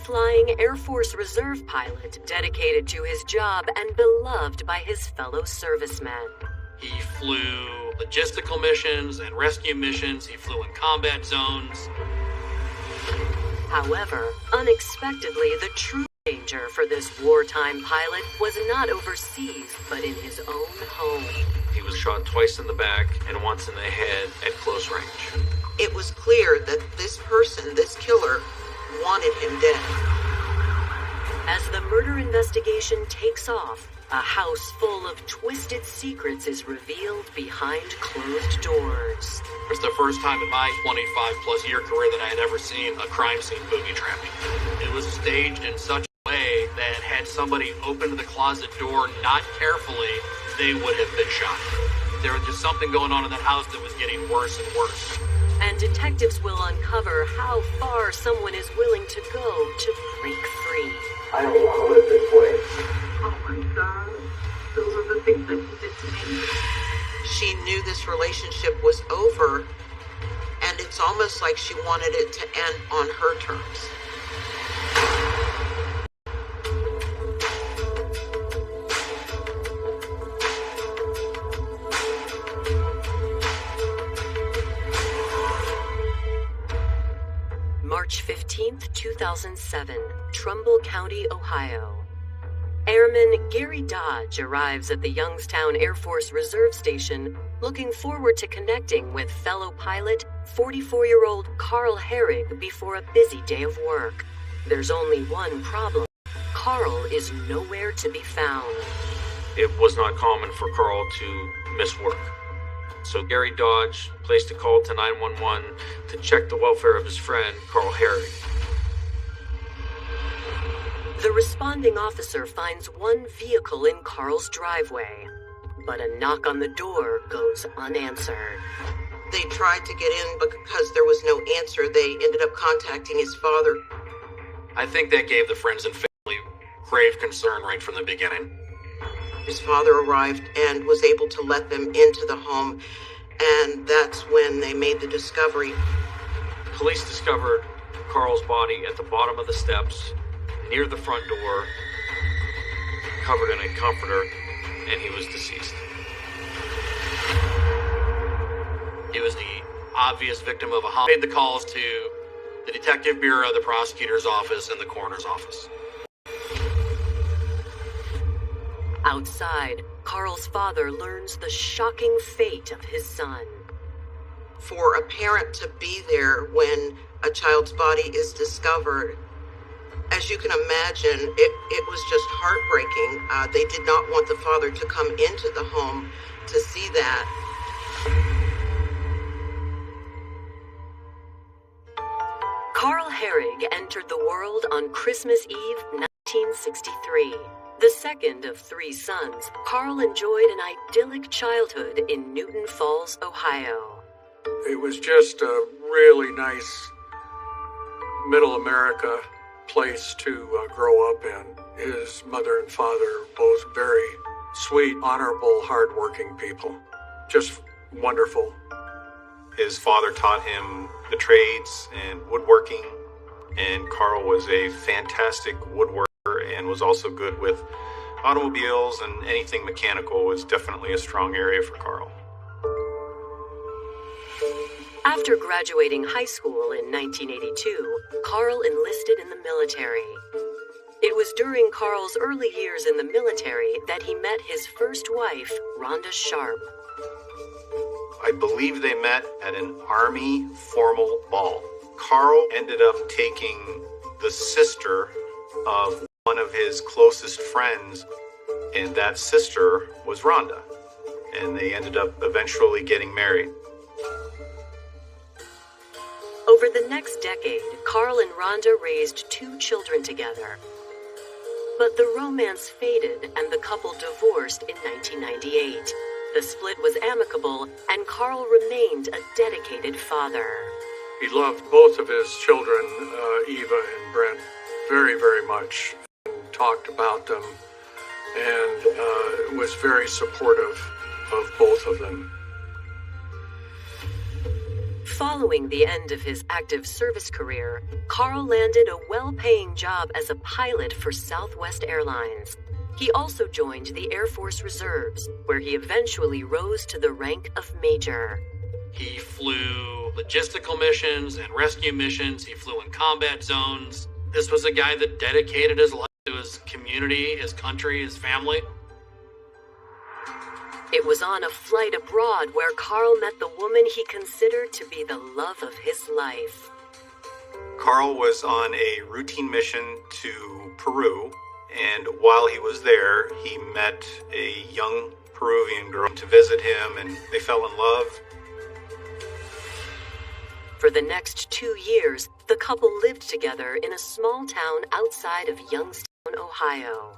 high-flying Air Force Reserve pilot dedicated to his job and beloved by his fellow servicemen. He flew logistical missions and rescue missions. He flew in combat zones. However, unexpectedly, the true danger for this wartime pilot was not overseas, but in his own home. He was shot twice in the back and once in the head at close range. It was clear that this person, this killer, wanted him dead. As the murder investigation takes off, a house full of twisted secrets is revealed behind closed doors. It's the first time in my 25-plus year career that I had ever seen a crime scene booby-trapping. It was staged in such a way that had somebody opened the closet door not carefully, they would have been shot. There was just something going on in that house that was getting worse and worse. And detectives will uncover how far someone is willing to go to break free. I don't want to live this way. Oh my God, those are the things that he did to me. She knew this relationship was over, and it's almost like she wanted it to end on her terms. March 15th, 2007, Trumbull County, Ohio. Airman Gary Dodge arrives at the Youngstown Air Force Reserve Station looking forward to connecting with fellow pilot, 44-year-old Carl Hoerig before a busy day of work. There's only one problem. Carl is nowhere to be found. It was not common for Carl to miss work. So Gary Dodge placed a call to 911 to check the welfare of his friend, Carl Hoerig. The responding officer finds one vehicle in Carl's driveway, but a knock on the door goes unanswered. They tried to get in, but because there was no answer, they ended up contacting his father. I think that gave the friends and family grave concern right from the beginning. His father arrived and was able to let them into the home, and that's when they made the discovery. Police discovered Carl's body at the bottom of the steps, near the front door, covered in a comforter, and he was deceased. He was the obvious victim of a homicide. Made the calls to the detective bureau, the prosecutor's office, and the coroner's office. Outside, Carl's father learns the shocking fate of his son. For a parent to be there when a child's body is discovered, as you can imagine, it was just heartbreaking. They did not want the father to come into the home to see that. Carl Hoerig entered the world on Christmas Eve, 1963. The second of three sons, Carl enjoyed an idyllic childhood in Newton Falls, Ohio. It was just a really nice middle America place to grow up in. His mother and father, both very sweet, honorable, hardworking people. Just wonderful. His father taught him the trades and woodworking, and Carl was a fantastic woodworker and was also good with automobiles, and anything mechanical was definitely a strong area for Carl. After graduating high school in 1982, Carl enlisted in the military. It was during Carl's early years in the military that he met his first wife, Rhonda Sharp. I believe they met at an Army formal ball. Carl ended up taking the sister of one of his closest friends, and that sister was Rhonda. And they ended up eventually getting married. Over the next decade, Carl and Rhonda raised 2 children together. But the romance faded and the couple divorced in 1998. The split was amicable, and Carl remained a dedicated father. He loved both of his children, Eva and Brent, very, very much, and talked about them, and was very supportive of both of them. Following the end of his active service career, Carl landed a well-paying job as a pilot for Southwest Airlines. He also joined the Air Force Reserves, where he eventually rose to the rank of major. He flew logistical missions and rescue missions. He flew in combat zones. This was a guy that dedicated his life to his community, his country, his family. It was on a flight abroad where Carl met the woman he considered to be the love of his life. Carl was on a routine mission to Peru, and while he was there, he met a young Peruvian girl to visit him, and they fell in love. For the next 2 years, the couple lived together in a small town outside of Youngstown, Ohio.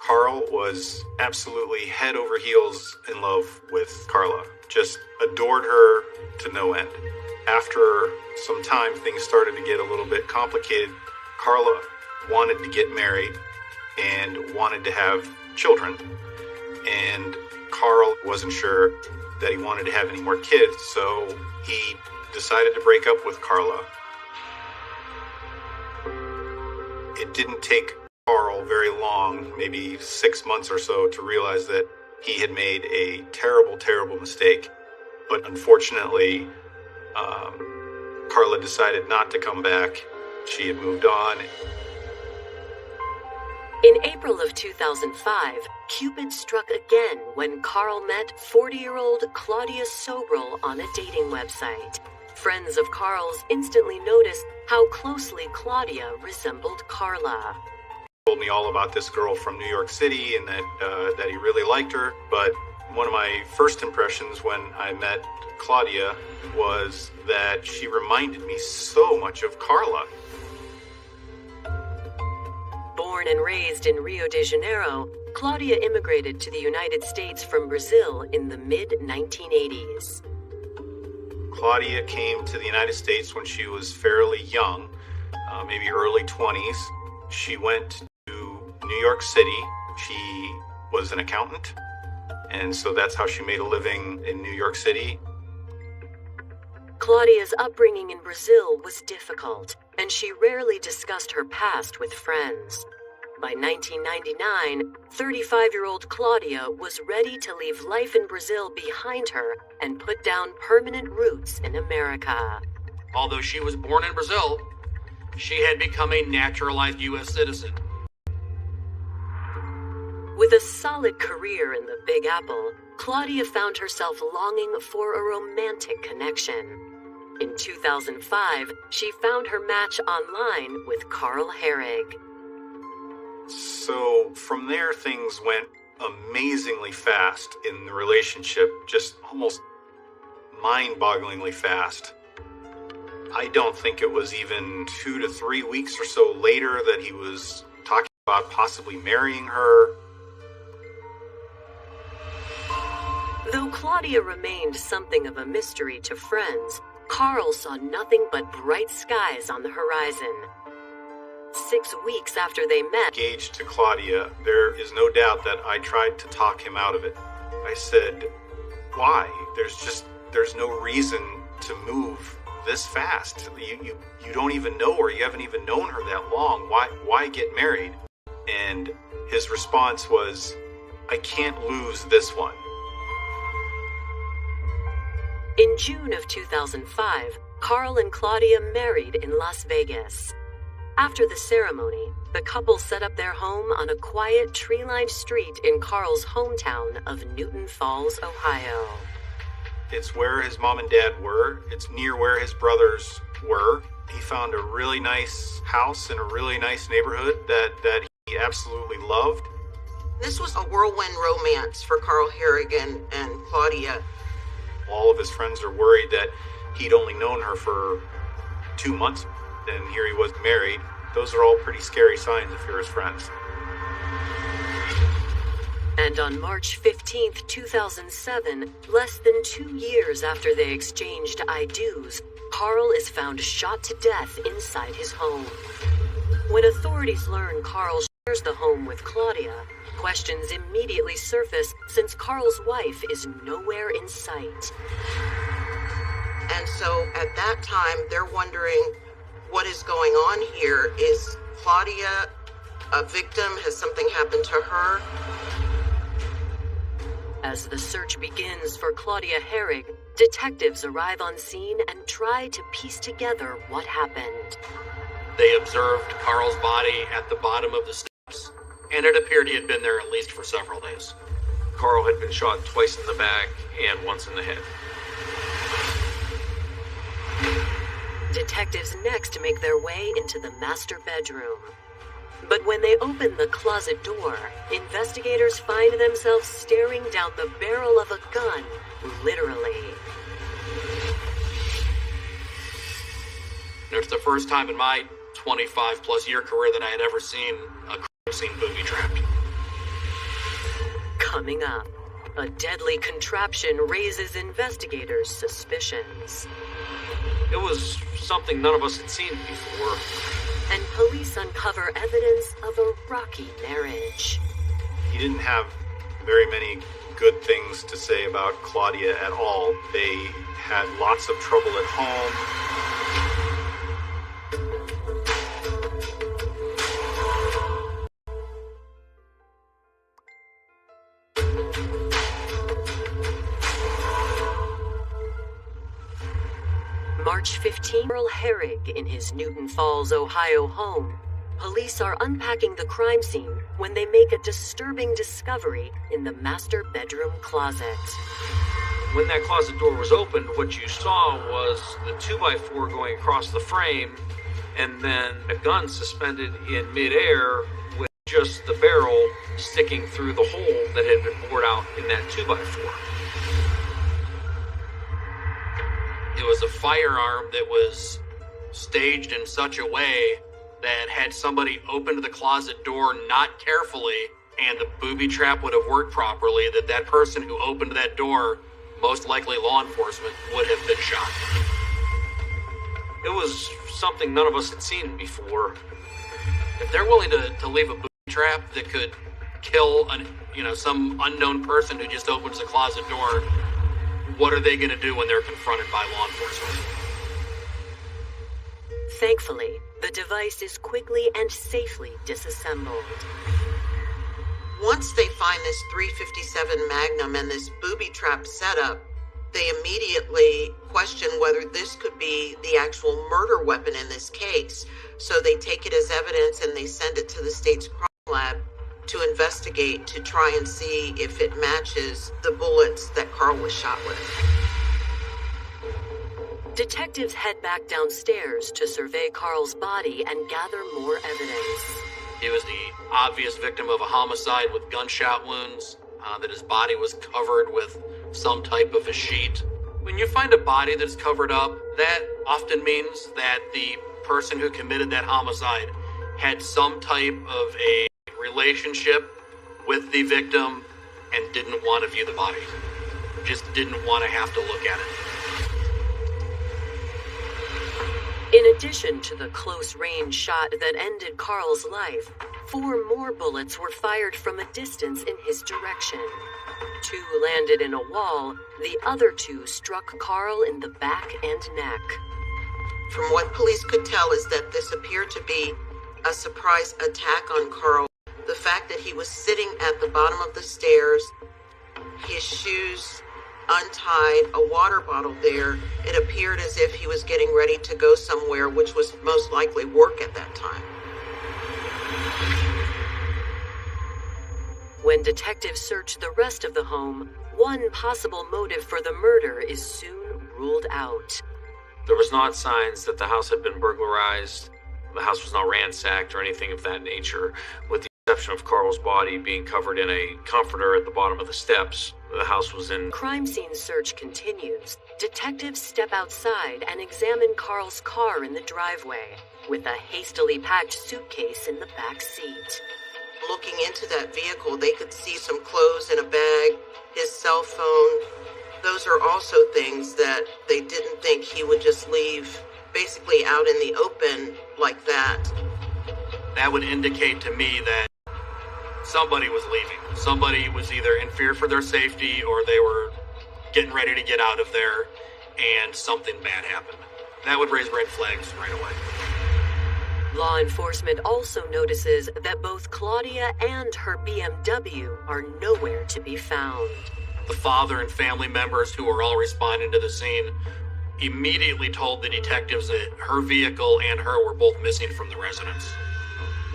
Carl was absolutely head over heels in love with Carla, just adored her to no end. After some time, things started to get a little bit complicated. Carla wanted to get married and wanted to have children, and Carl wasn't sure that he wanted to have any more kids, so he decided to break up with Carla. It didn't take Carl very long, maybe 6 months or so, to realize that he had made a terrible, terrible mistake. But unfortunately, Carla decided not to come back. She had moved on. In April of 2005, Cupid struck again when Carl met 40-year-old Claudia Sobral on a dating website. Friends of Carl's instantly noticed how closely Claudia resembled Carla. He told me all about this girl from New York City and that he really liked her. But one of my first impressions when I met Claudia was that she reminded me so much of Carla. Born and raised in Rio de Janeiro, Claudia immigrated to the United States from Brazil in the mid-1980s. Claudia came to the United States when she was fairly young, maybe early 20s. She went to New York City. She was an accountant, and so that's how she made a living in New York City. Claudia's upbringing in Brazil was difficult, and she rarely discussed her past with friends. By 1999, 35-year-old Claudia was ready to leave life in Brazil behind her and put down permanent roots in America. Although she was born in Brazil, she had become a naturalized U.S. citizen. With a solid career in the Big Apple, Claudia found herself longing for a romantic connection. In 2005, she found her match online with Carl Hoerig. So from there, things went amazingly fast in the relationship, just almost mind-bogglingly fast. I don't think it was even 2 to 3 weeks or so later that he was talking about possibly marrying her. Though Claudia remained something of a mystery to friends, Carl saw nothing but bright skies on the horizon. 6 weeks after they met, Engaged to Claudia, there is no doubt that I tried to talk him out of it. I said, why? There's no reason to move this fast. You don't even know her. You haven't even known her that long. Why get married? And his response was, I can't lose this one. in June of 2005, Carl and Claudia married in Las Vegas. After the ceremony, the couple set up their home on a quiet, tree-lined street in Carl's hometown of Newton Falls, Ohio. It's where his mom and dad were. It's near where his brothers were. He found a really nice house in a really nice neighborhood that he absolutely loved. This was a whirlwind romance for Carl Hoerig and Claudia. All of his friends are worried that he'd only known her for 2 months, and here he was married. Those are all pretty scary signs if you're his friends. And on March 15th, 2007, less than 2 years after they exchanged I-do's, Carl is found shot to death inside his home. When authorities learn Carl shares the home with Claudia, questions immediately surface since Carl's wife is nowhere in sight. And so at that time, they're wondering what is going on here. Is Claudia a victim? Has something happened to her? As the search begins for Claudia Hoerig, detectives arrive on scene and try to piece together what happened. They observed Carl's body at the bottom of the steps, and it appeared he had been there at least for several days. Carl had been shot twice in the back and once in the head. Detectives next make their way into the master bedroom. But when they open the closet door, investigators find themselves staring down the barrel of a gun, literally. And it's the first time in my 25-plus year career that I had ever seen a crime scene booby-trapped. Coming up, a deadly contraption raises investigators' suspicions. It was something none of us had seen before. And police uncover evidence of a rocky marriage. He didn't have very many good things to say about Claudia at all. They had lots of trouble at home. March 15, Carl Hoerig in his Newton Falls, Ohio home. Police are unpacking the crime scene when they make a disturbing discovery in the master bedroom closet. When that closet door was opened, what you saw was the 2x4 going across the frame, and then a gun suspended in midair with just the barrel sticking through the hole that had been bored out in that 2x4. It was a firearm that was staged in such a way that had somebody opened the closet door not carefully and the booby trap would have worked properly, that person who opened that door, most likely law enforcement, would have been shot. It was something none of us had seen before. If they're willing to leave a booby trap that could kill some unknown person who just opens the closet door, what are they going to do when they're confronted by law enforcement? Thankfully, the device is quickly and safely disassembled. Once they find this .357 Magnum and this booby trap setup, they immediately question whether this could be the actual murder weapon in this case. So they take it as evidence and they send it to the state's crime lab to investigate, to try and see if it matches the bullets that Carl was shot with. Detectives head back downstairs to survey Carl's body and gather more evidence. He was the obvious victim of a homicide with gunshot wounds, that his body was covered with some type of a sheet. When you find a body that's covered up, that often means that the person who committed that homicide had some type of a relationship with the victim and didn't want to view the body. Just didn't want to have to look at it. In addition to the close-range shot that ended Carl's life, 4 more bullets were fired from a distance in his direction. 2 landed in a wall, the other 2 struck Carl in the back and neck. From what police could tell is that this appeared to be a surprise attack on Carl. The fact that he was sitting at the bottom of the stairs, his shoes untied, a water bottle there, it appeared as if he was getting ready to go somewhere, which was most likely work at that time. When detectives search the rest of the home, one possible motive for the murder is soon ruled out. There was not signs that the house had been burglarized. The house was not ransacked or anything of that nature, with the exception of Carl's body being covered in a comforter at the bottom of the steps. The house was in... Crime scene search continues. Detectives step outside and examine Carl's car in the driveway, with a hastily packed suitcase in the back seat. Looking into that vehicle, they could see some clothes in a bag, his cell phone. Those are also things that they didn't think he would just leave basically out in the open like that. That would indicate to me that somebody was leaving. Somebody was either in fear for their safety or they were getting ready to get out of there. and something bad happened. That would raise red flags right away. Law enforcement also notices that both Claudia and her BMW are nowhere to be found. The father and family members who were all responding to the scene immediately told the detectives that her vehicle and her were both missing from the residence.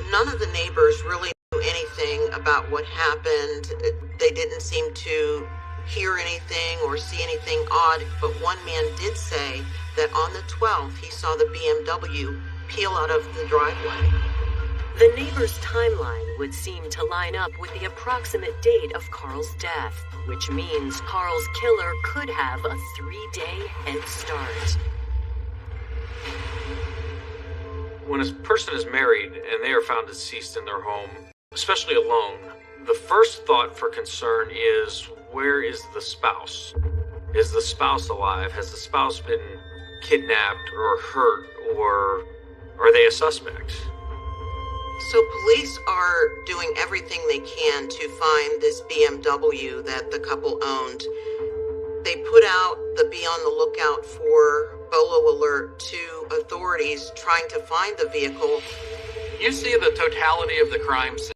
None of the neighbors really knew anything about what happened. They didn't seem to hear anything or see anything odd, but one man did say that on the 12th he saw the BMW peel out of the driveway. The neighbor's timeline would seem to line up with the approximate date of Carl's death, which means Carl's killer could have a 3-day head start. When a person is married and they are found deceased in their home, especially alone, the first thought for concern is, where is the spouse? Is the spouse alive? Has the spouse been kidnapped or hurt, or are they a suspect? So police are doing everything they can to find this BMW that the couple owned. They put out the be on the lookout for Bolo alert to authorities trying to find the vehicle. You see the totality of the crime scene.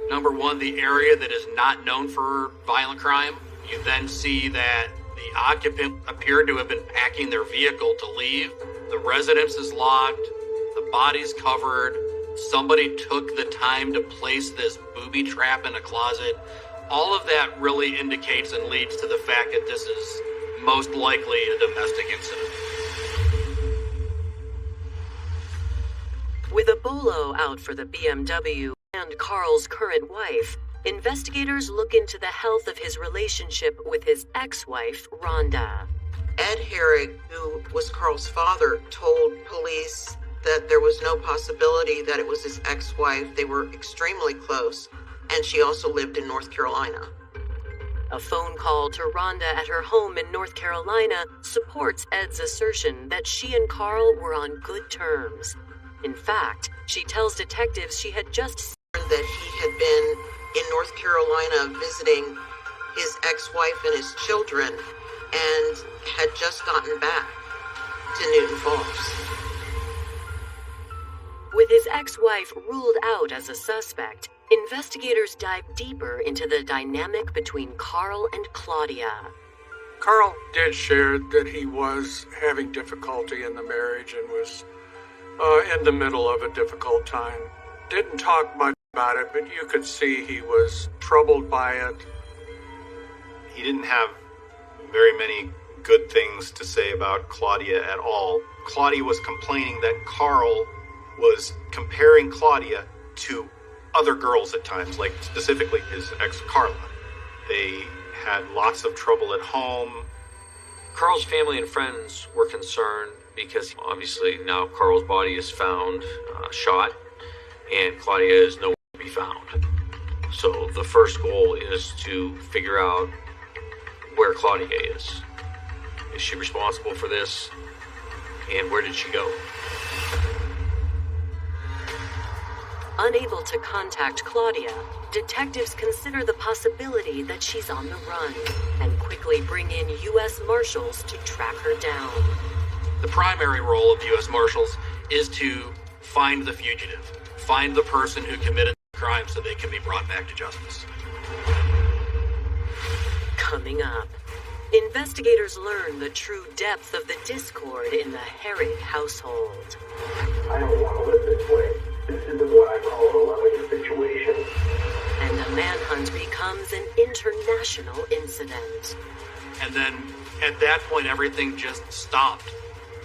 Number one, the area that is not known for violent crime. You then see that the occupant appeared to have been packing their vehicle to leave. The residence is locked. The body's covered. Somebody took the time to place this booby trap in a closet. All of that really indicates and leads to the fact that this is most likely a domestic incident. With a bolo out for the BMW and Carl's current wife, investigators look into the health of his relationship with his ex-wife, Rhonda. Ed Hoerig, who was Carl's father, told police that there was no possibility that it was his ex-wife. They were extremely close, and she also lived in North Carolina. A phone call to Rhonda at her home in North Carolina supports Ed's assertion that she and Carl were on good terms. In fact, she tells detectives she had just learned that he had been in North Carolina visiting his ex-wife and his children and had just gotten back to Newton Falls. With his ex-wife ruled out as a suspect, investigators dive deeper into the dynamic between Carl and Claudia. Carl did share that he was having difficulty in the marriage and was in the middle of a difficult time. Didn't talk much about it, but you could see he was troubled by it. He didn't have very many good things to say about Claudia at all. Claudia was complaining that Carl was comparing Claudia to other girls at times, like specifically his ex Carla. They had lots of trouble at home. Carl's family and friends were concerned because obviously now Carl's body is found shot and Claudia is nowhere to be found. So the first goal is to figure out where Claudia is. Is she responsible for this? And where did she go? Unable to contact Claudia, detectives consider the possibility that she's on the run and quickly bring in U.S. Marshals to track her down. The primary role of U.S. Marshals is to find the fugitive, find the person who committed the crime so they can be brought back to justice. Coming up, investigators learn the true depth of the discord in the Hoerig household. I don't want to live this way. This isn't what I call a loving situation. And the manhunt becomes an international incident. And then at that point, everything just stopped,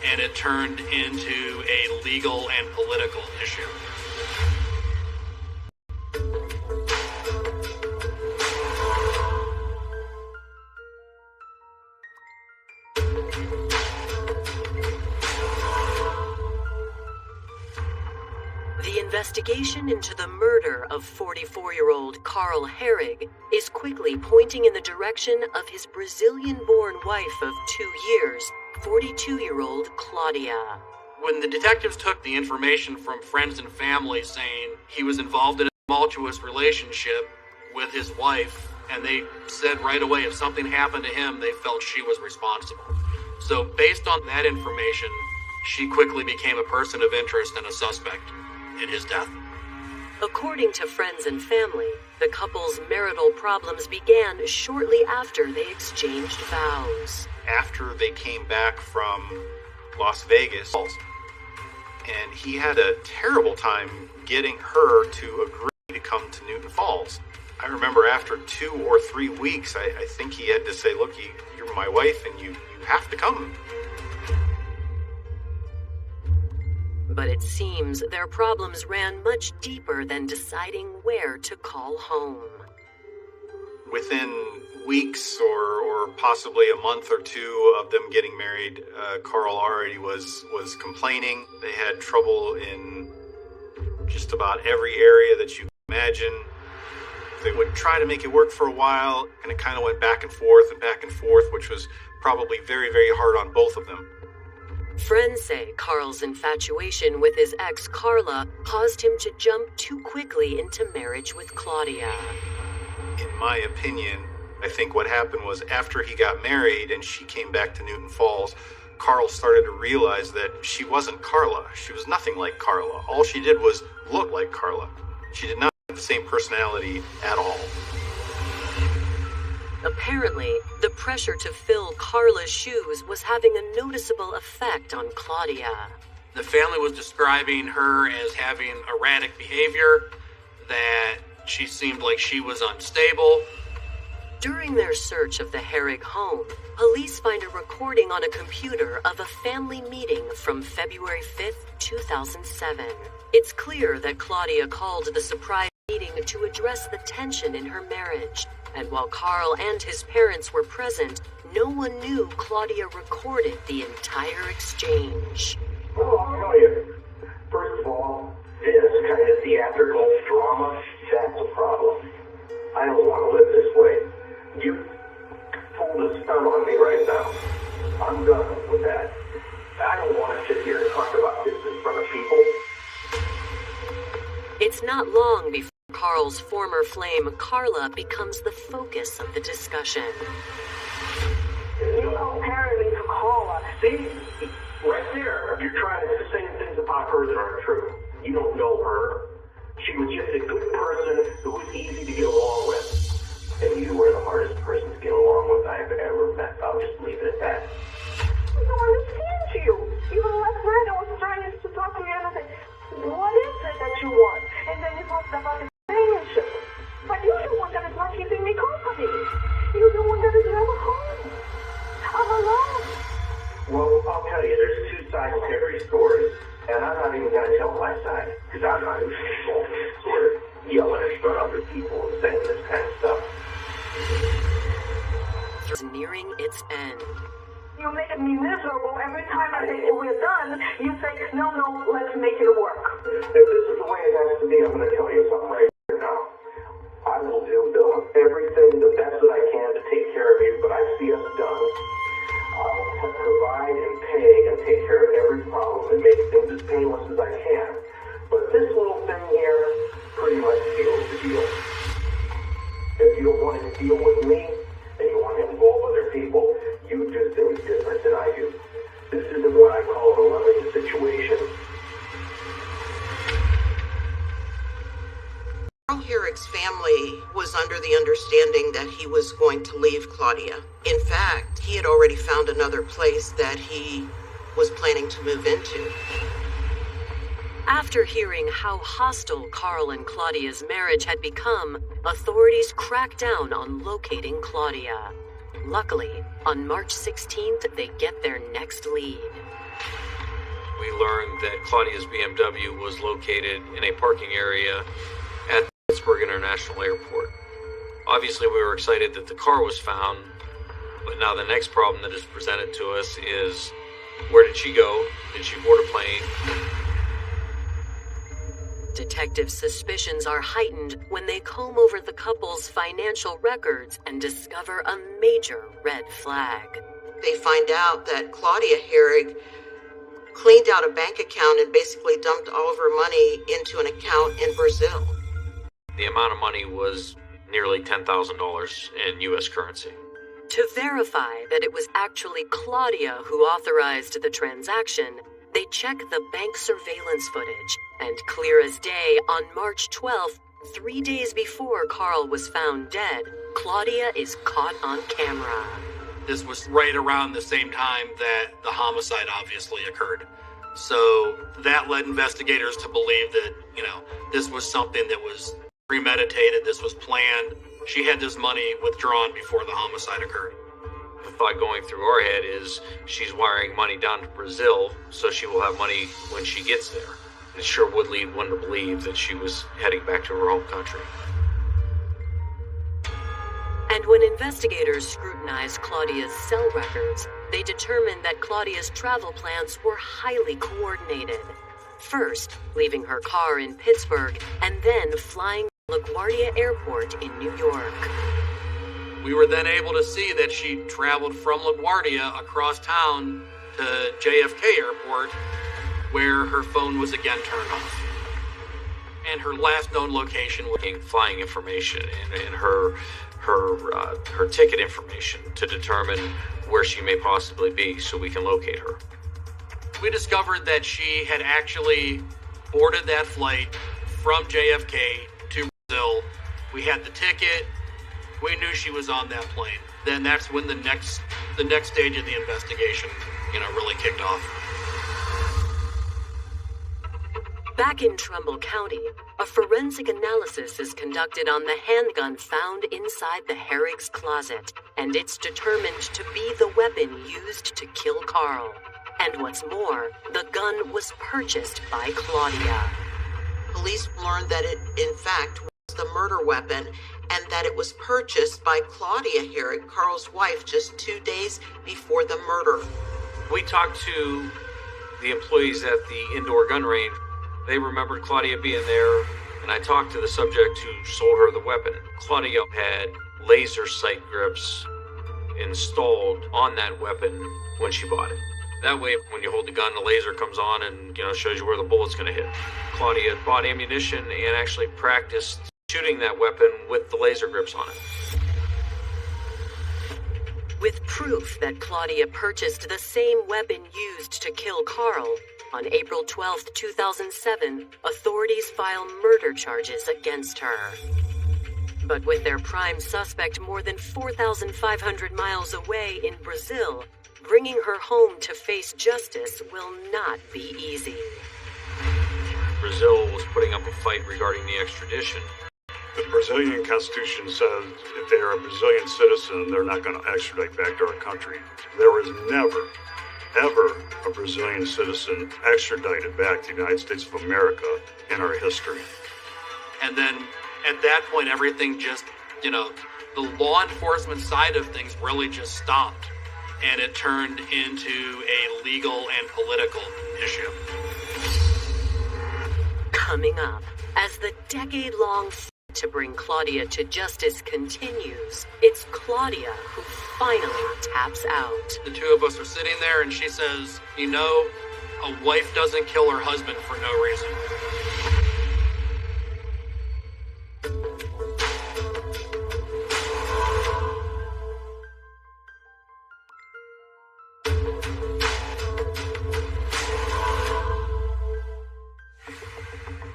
and it turned into a legal and political issue. The investigation into the murder of 44-year-old Carl Hoerig is quickly pointing in the direction of his Brazilian-born wife of 2 years, 42-year-old Claudia. When the detectives took the information from friends and family saying he was involved in a tumultuous relationship with his wife, and they said right away if something happened to him, they felt she was responsible. So based on that information, she quickly became a person of interest and a suspect in his death. According to friends and family, the couple's marital problems began shortly after they exchanged vows. After they came back from Las Vegas, and he had a terrible time getting her to agree to come to Newton Falls. I remember after 2 or 3 weeks, I think he had to say, look, you're my wife and you have to come. But it seems their problems ran much deeper than deciding where to call home. Within weeks or possibly a month or two of them getting married, Carl already was complaining. They had trouble in just about every area that you can imagine. They would try to make it work for a while, and it kind of went back and forth, which was probably very, very hard on both of them. Friends say Carl's infatuation with his ex Carla caused him to jump too quickly into marriage with Claudia. In my opinion, I think what happened was after he got married and she came back to Newton Falls, Carl started to realize that she wasn't Carla. She was nothing like Carla. All she did was look like Carla. She did not have the same personality at all. Apparently, the pressure to fill Carla's shoes was having a noticeable effect on Claudia. The family was describing her as having erratic behavior, that she seemed like she was unstable. During their search of the Hoerig home, police find a recording on a computer of a family meeting from February 5th, 2007. It's clear that Claudia called the surprise meeting to address the tension in her marriage. And while Carl and his parents were present, no one knew Claudia recorded the entire exchange. Well, I'll tell you. First of all, this kind of theatrical drama, that's a problem. I don't want to live this way. You pulled a stunt on me right now. I'm done with that. I don't want to sit here and talk about this in front of people. It's not long before Carl's former flame, Carla, becomes the focus of the discussion. You compared me to Carla. See? Right there. You're trying to say things about her that aren't true. You don't know her. She was just a good person who was easy to get along with. And you were the hardest person to get along with I've ever met. I'll just leave it at that. I don't understand you. Even last night I was trying to talk to you and I said, what is it that you want? And then you talked about the companionship. But you're the one that is not keeping me company. You're the one that is never home. I'm alone. Well, I'll tell you, there's two sides to every story. And I'm not even going to tell my side. Because I'm not even sort of yelling in front of other people and saying this kind of stuff. It's nearing its end. You're making me miserable every time I say we're done. You say, no, let's make it work. If this is the way it has to be, I'm going to tell you something right here now. I will do everything the best that I can to take care of you, but I see us done. I'll provide and pay and take care of every problem and make things as painless as I can. But this little thing here pretty much seals the deal. If you don't want to deal with me and you want to involve other people, you do things different than I do. This isn't what I call a loving situation. Carl Hoerig's family was under the understanding that he was going to leave Claudia. In fact, he had already found another place that he was planning to move into. After hearing how hostile Carl and Claudia's marriage had become, authorities cracked down on locating Claudia. Luckily, on March 16th, they get their next lead. We learned that Claudia's BMW was located in a parking area at Pittsburgh International Airport. Obviously, we were excited that the car was found, but now the next problem that is presented to us is, where did she go? Did she board a plane? Detectives' suspicions are heightened when they comb over the couple's financial records and discover a major red flag. They find out that Claudia Hoerig cleaned out a bank account and basically dumped all of her money into an account in Brazil. The amount of money was nearly $10,000 in U.S. currency. To verify that it was actually Claudia who authorized the transaction, they check the bank surveillance footage, and clear as day, on March 12th, 3 days before Carl was found dead, Claudia is caught on camera. This was right around the same time that the homicide obviously occurred. So that led investigators to believe that, this was something that was premeditated, this was planned. She had this money withdrawn before the homicide occurred. The thought going through our head is she's wiring money down to Brazil, so she will have money when she gets there. It sure would lead one to believe that she was heading back to her home country. And when investigators scrutinized Claudia's cell records, they determined that Claudia's travel plans were highly coordinated. First, leaving her car in Pittsburgh, and then flying to LaGuardia Airport in New York. We were then able to see that she traveled from LaGuardia across town to JFK Airport, where her phone was again turned off. And her last known location was flying information and her ticket information to determine where she may possibly be so we can locate her. We discovered that she had actually boarded that flight from JFK to Brazil. We had the ticket. We knew she was on that plane. Then that's when the next stage of the investigation, really kicked off. Back in Trumbull County, a forensic analysis is conducted on the handgun found inside the Hoerig's closet, and it's determined to be the weapon used to kill Carl. And what's more, the gun was purchased by Claudia. Police learned that it, in fact, was the murder weapon and that it was purchased by Claudia Hoerig, Carl's wife, just 2 days before the murder. We talked to the employees at the indoor gun range. They remembered Claudia being there, and I talked to the subject who sold her the weapon. Claudia had laser sight grips installed on that weapon when she bought it. That way, when you hold the gun, the laser comes on and, shows you where the bullet's going to hit. Claudia bought ammunition and actually practiced shooting that weapon with the laser grips on it. With proof that Claudia purchased the same weapon used to kill Carl, on April 12, 2007, authorities file murder charges against her. But with their prime suspect more than 4,500 miles away in Brazil, bringing her home to face justice will not be easy. Brazil was putting up a fight regarding the extradition. The Brazilian Constitution says if they are a Brazilian citizen, they're not going to extradite back to our country. There was never, ever a Brazilian citizen extradited back to the United States of America in our history. And then at that point, everything just, the law enforcement side of things really just stopped. And it turned into a legal and political issue. Coming up, as the decade-long fight to bring Claudia to justice continues, it's Claudia who finally taps out. The two of us are sitting there and she says, a wife doesn't kill her husband for no reason.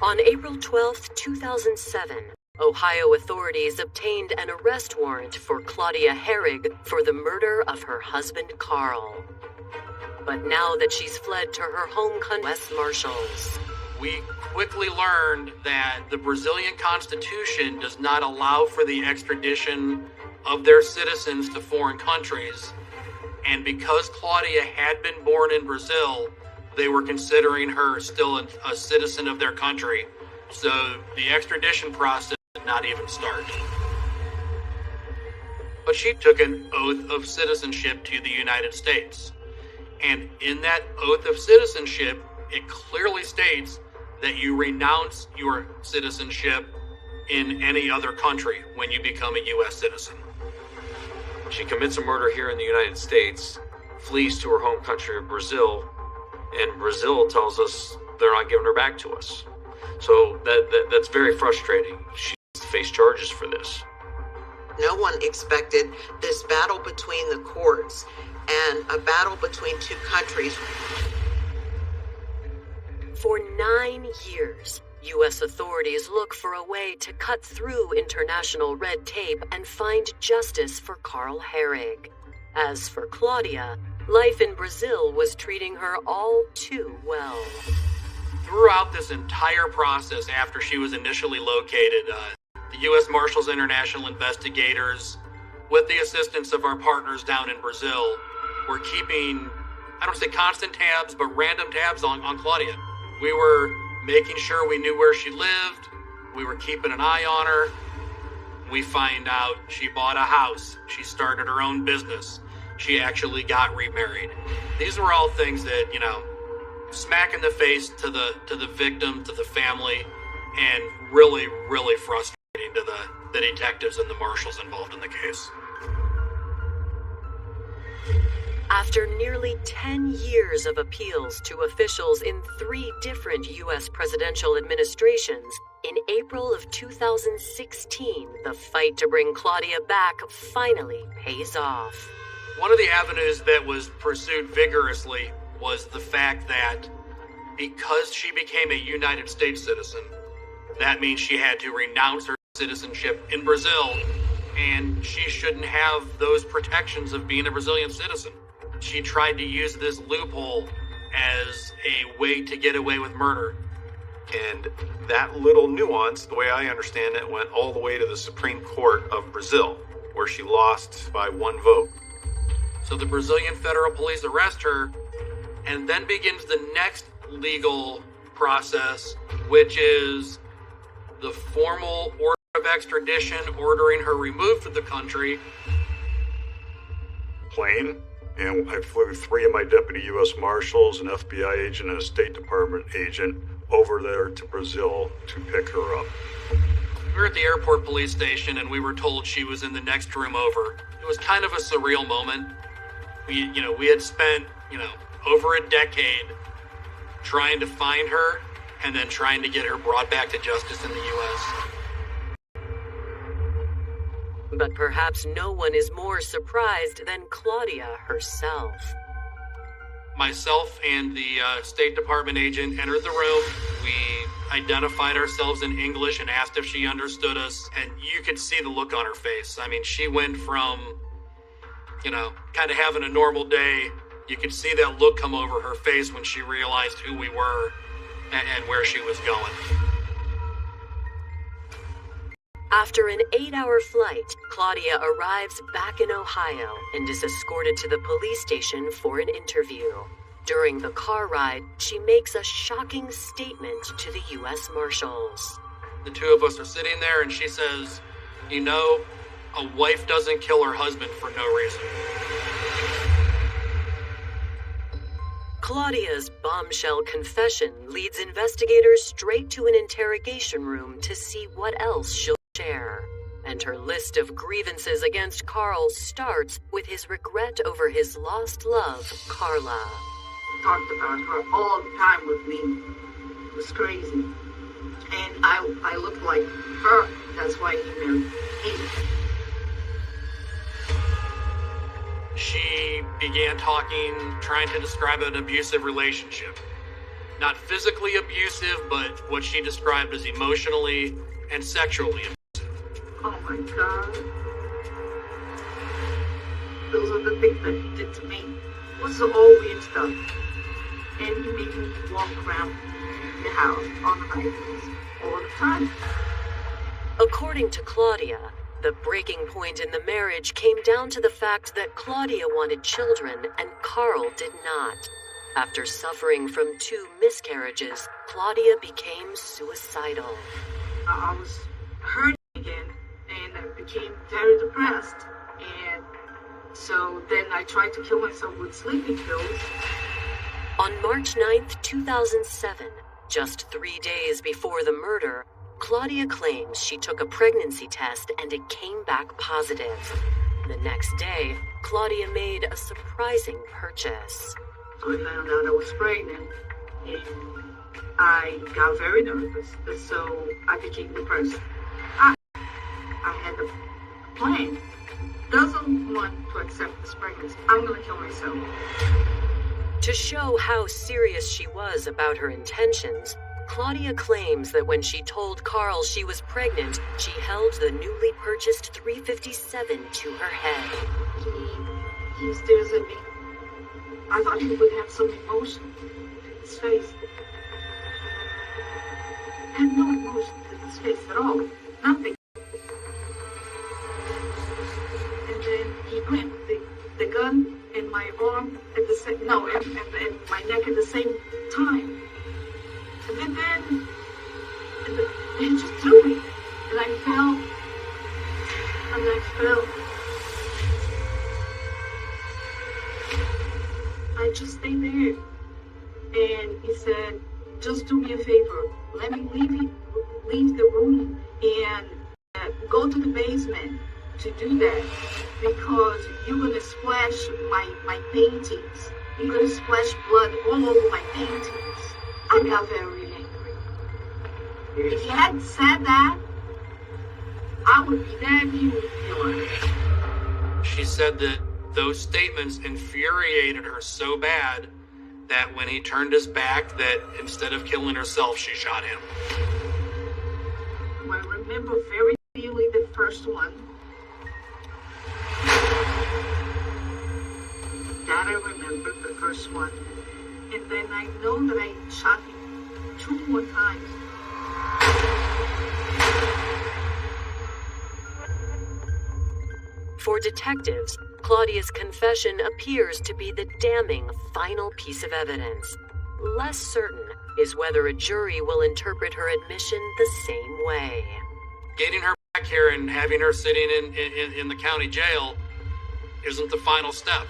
On April 12, 2007, Ohio authorities obtained an arrest warrant for Claudia Hoerig for the murder of her husband, Carl. But now that she's fled to her home country, West Marshals, we quickly learned that the Brazilian Constitution does not allow for the extradition of their citizens to foreign countries. And because Claudia had been born in Brazil, they were considering her still a citizen of their country. So the extradition process did not even start. But she took an oath of citizenship to the United States. And in that oath of citizenship, it clearly states that you renounce your citizenship in any other country when you become a U.S. citizen. She commits a murder here in the United States, flees to her home country of Brazil, and Brazil tells us they're not giving her back to us. So that's very frustrating. She has to face charges for this. No one expected this battle between the courts and a battle between two countries. For 9 years, U.S. authorities look for a way to cut through international red tape and find justice for Carl Hoerig. As for Claudia, life in Brazil was treating her all too well. Throughout this entire process, after she was initially located, the U.S. Marshals International investigators, with the assistance of our partners down in Brazil, were keeping, I don't say constant tabs, but random tabs on Claudia. We were making sure we knew where she lived. We were keeping an eye on her. We find out she bought a house. She started her own business. She actually got remarried. These were all things that, smack in the face to the victim, to the family, and really, really frustrating to the detectives and the marshals involved in the case. After nearly 10 years of appeals to officials in 3 different U.S. presidential administrations, in April of 2016, the fight to bring Claudia back finally pays off. One of the avenues that was pursued vigorously was the fact that because she became a United States citizen, that means she had to renounce her citizenship in Brazil, and she shouldn't have those protections of being a Brazilian citizen. She tried to use this loophole as a way to get away with murder. And that little nuance, the way I understand it, went all the way to the Supreme Court of Brazil, where she lost by 1 vote. So the Brazilian federal police arrest her, and then begins the next legal process, which is the formal order of extradition ordering her removed from the country. Plane, and I flew 3 of my deputy U.S. Marshals, an FBI agent, and a State Department agent over there to Brazil to pick her up. We were at the airport police station, and we were told she was in the next room over. It was kind of a surreal moment. We had spent, over a decade trying to find her and then trying to get her brought back to justice in the U.S. But perhaps no one is more surprised than Claudia herself. Myself and the State Department agent entered the room. We identified ourselves in English and asked if she understood us, and you could see the look on her face. I mean, she went from, kind of having a normal day. You could see that look come over her face when she realized who we were and where she was going. After an 8-hour flight, Claudia arrives back in Ohio and is escorted to the police station for an interview. During the car ride, she makes a shocking statement to the U.S. Marshals. The 2 of us are sitting there, and she says, a wife doesn't kill her husband for no reason. Claudia's bombshell confession leads investigators straight to an interrogation room to see what else she'll share. And her list of grievances against Carl starts with his regret over his lost love, Carla. Talked about her all the time with me. It was crazy. And I looked like her. That's why he married me. She began talking, trying to describe an abusive relationship. Not physically abusive, but what she described as emotionally and sexually abusive. Oh my God. Those are the things that he did to me. It was all weird stuff. And he made me walk around the house on high heels all the time. According to Claudia, the breaking point in the marriage came down to the fact that Claudia wanted children and Carl did not. After suffering from 2 miscarriages, Claudia became suicidal. I was hurting again, and I became very depressed. And so then I tried to kill myself with sleeping pills. On March 9th, 2007, just 3 days before the murder, Claudia claims she took a pregnancy test and it came back positive. The next day, Claudia made a surprising purchase. So I found out I was pregnant, and I got very nervous, so I became depressed. I had a friend doesn't want to accept this pregnancy, I'm gonna kill myself. To show how serious she was about her intentions, Claudia claims that when she told Carl she was pregnant, she held the newly purchased .357 to her head. He stares at me. I thought he would have some emotion in his face. Had no emotion in his face at all. Nothing. And then he grabbed the gun in my arm at the same, no, and my neck at the same time. And then he just threw me. And I fell. I just stayed there. And he said, just do me a favor. Let me leave the room and go to the basement to do that, because you're going to splash my paintings. You're going to splash blood all over my paintings. I got very angry. If he hadn't said that, I would be that huge killer. She said that those statements infuriated her so bad that when he turned his back, that instead of killing herself, she shot him. I remember very clearly the first one. That I remember, the first one. And then I know that I shot him 2 more times. For detectives, Claudia's confession appears to be the damning final piece of evidence. Less certain is whether a jury will interpret her admission the same way. Getting her back here and having her sitting in the county jail isn't the final step.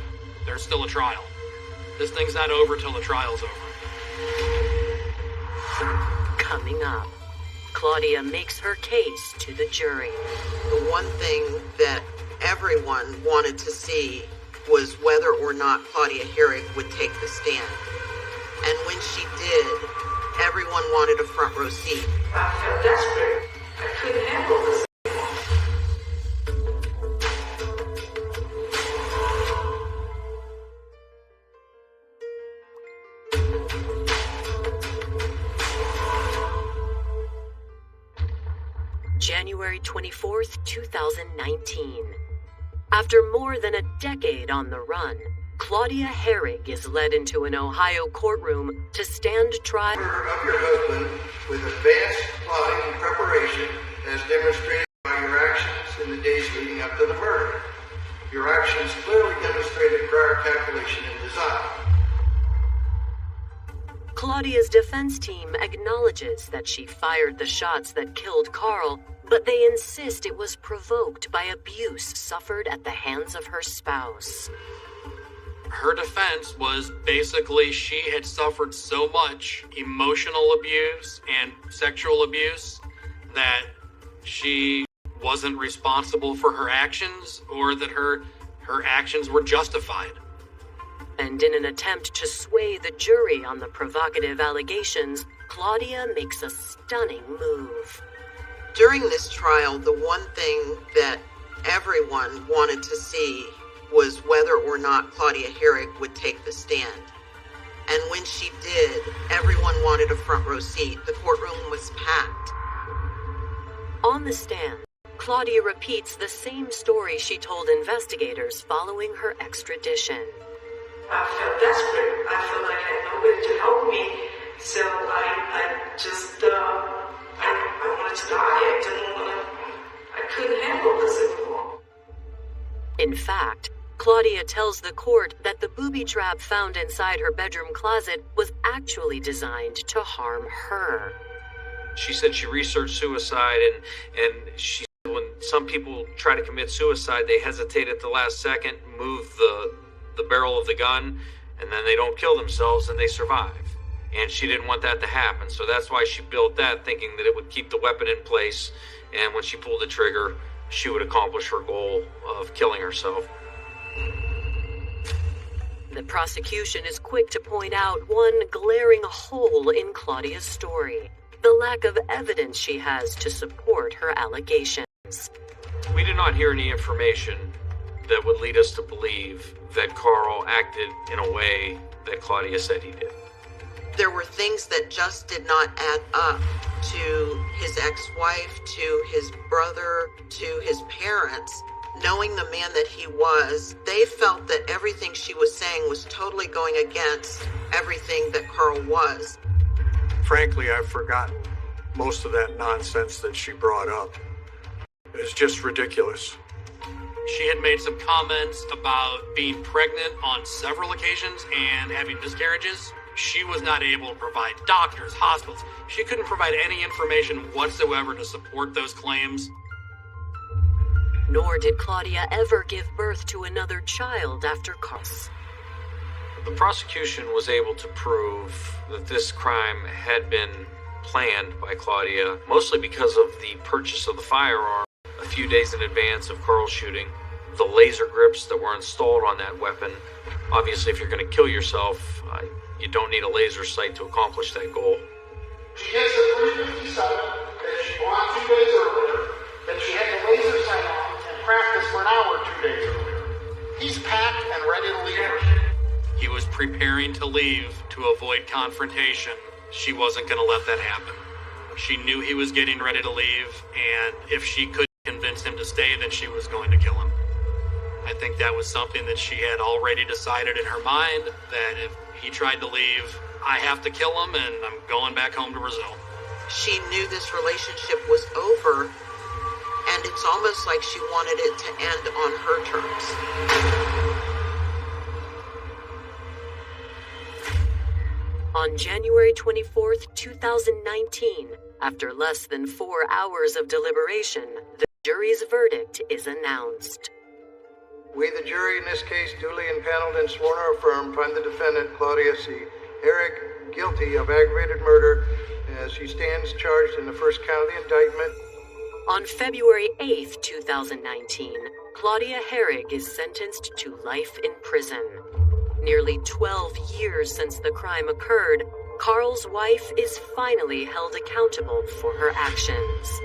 There's still a trial. This thing's not over till the trial's over. Coming up, Claudia makes her case to the jury. The one thing that everyone wanted to see was whether or not Claudia Hoerig would take the stand. And when she did, everyone wanted a front row seat. I felt desperate. I couldn't handle this. January 24th, 2019. After more than a decade on the run, Claudia Hoerig is led into an Ohio courtroom to stand trial. Murder of your husband with advanced plotting and preparation as demonstrated by your actions in the days leading up to the murder. Your actions clearly demonstrated prior calculation and design. Claudia's defense team acknowledges that she fired the shots that killed Carl, but they insist it was provoked by abuse suffered at the hands of her spouse. Her defense was basically she had suffered so much emotional abuse and sexual abuse that she wasn't responsible for her actions, or that her actions were justified. And in an attempt to sway the jury on the provocative allegations, Claudia makes a stunning move. During this trial, the one thing that everyone wanted to see was whether or not Claudia Hoerig would take the stand. And when she did, everyone wanted a front row seat. The courtroom was packed. On the stand, Claudia repeats the same story she told investigators following her extradition. I felt desperate. I felt like I had nobody to help me. So I just, I wanted to die. I couldn't handle this anymore. In fact, Claudia tells the court that the booby trap found inside her bedroom closet was actually designed to harm her. She said she researched suicide, and she said when some people try to commit suicide, they hesitate at the last second, move the barrel of the gun, and then they don't kill themselves and they survive. And she didn't want that to happen, so that's why she built that, thinking that it would keep the weapon in place, and when she pulled the trigger, she would accomplish her goal of killing herself. The prosecution is quick to point out one glaring hole in Claudia's story: the lack of evidence she has to support her allegations. We did not hear any information that would lead us to believe that Carl acted in a way that Claudia said he did. There were things that just did not add up to his ex-wife, to his brother, to his parents. Knowing the man that he was, they felt that everything she was saying was totally going against everything that Carl was. Frankly, I've forgotten most of that nonsense that she brought up. It's just ridiculous. She had made some comments about being pregnant on several occasions and having miscarriages. She was not able to provide doctors, hospitals. She couldn't provide any information whatsoever to support those claims. Nor did Claudia ever give birth to another child after Carl's. The prosecution was able to prove that this crime had been planned by Claudia, mostly because of the purchase of the firearm a few days in advance of Carl's shooting, the laser grips that were installed on that weapon. Obviously, if you're going to kill yourself, you don't need a laser sight to accomplish that goal. She gets at 3:57 that she bought 2 days earlier, that she had the laser sight on and practiced for an hour 2 days earlier. He's packed and ready to leave. He was preparing to leave to avoid confrontation. She wasn't going to let that happen. She knew he was getting ready to leave, and if she could convince him to stay, then she was going to kill him. I think that was something that she had already decided in her mind, that if he tried to leave, I have to kill him, and I'm going back home to Brazil. She knew this relationship was over, and it's almost like she wanted it to end on her terms. On January 24th, 2019, after less than 4 hours of deliberation, the jury's verdict is announced. We, the jury, in this case, duly impaneled and sworn or affirmed, find the defendant, Claudia C. Hoerig, guilty of aggravated murder as she stands charged in the first count of the indictment. On February 8th, 2019, Claudia Hoerig is sentenced to life in prison. Nearly 12 years since the crime occurred, Carl's wife is finally held accountable for her actions.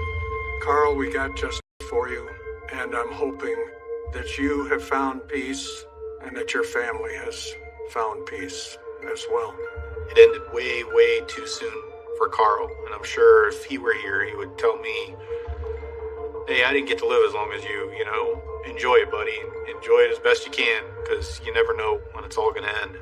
Carl, we got justice for you, and I'm hoping that you have found peace and that your family has found peace as well. It ended way, way too soon for Carl, and I'm sure if he were here, he would tell me, hey, I didn't get to live as long as you, enjoy it, buddy. Enjoy it as best you can, because you never know when it's all going to end.